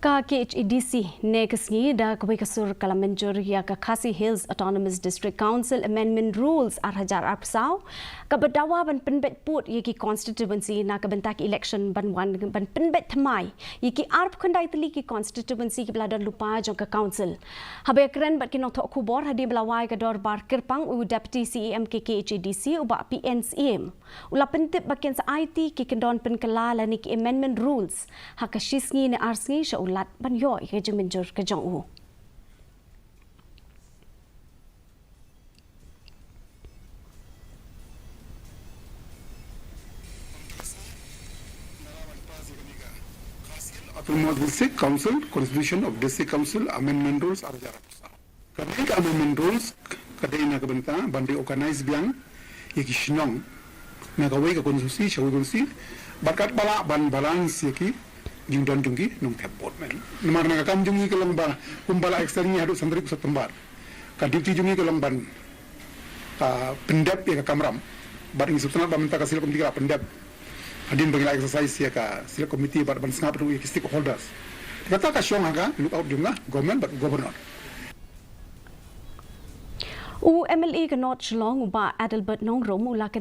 KHASI negasngi da kawai kasur kalamanjur ya KHASI Hills Autonomous District Council Amendment Rules arhajar arpsau kabadawa ban penbet put yaki constituency na kabentak election ban penbet thamai yaki arp khandai tali ki constituency ki bladon lupa jong ka council habe kren bat kinong thok khubor hadi blawai ka dor bar Kyrpang u deputy CEM ke KHASI u ba PNCM ula pentip bakin sa IT ki kendon penkala lani ki amendment rules hakashisngi ne arsngi sha lat ban yoi ke juminjur ke jong u Autonomous District Council, Constitution of District Council, Amendment Rules are jarapsa. Kadai Amendment Rules, kadai na kabenta, bandi organize biang, yaki Shong, na kawai ka konstitusi, shawi konstitusi, bakat bala ban balance yaki, jingdon jungki, nung tepot men. Namar na kakam jungi kelang ba, kumbala eksternya hadut santri pusat tembar. Kadipti jungi kelang ban, pendep ya kamram, bat ingi subtanat ba minta kasil komiti kala pendep. Adin bagi exercise ya ka sila komiti bar ban sngap ru stakeholders. Kata ka Shong aga look out junga government but governor. U MLA ka not Shong ba Adelbert Nong Rom ula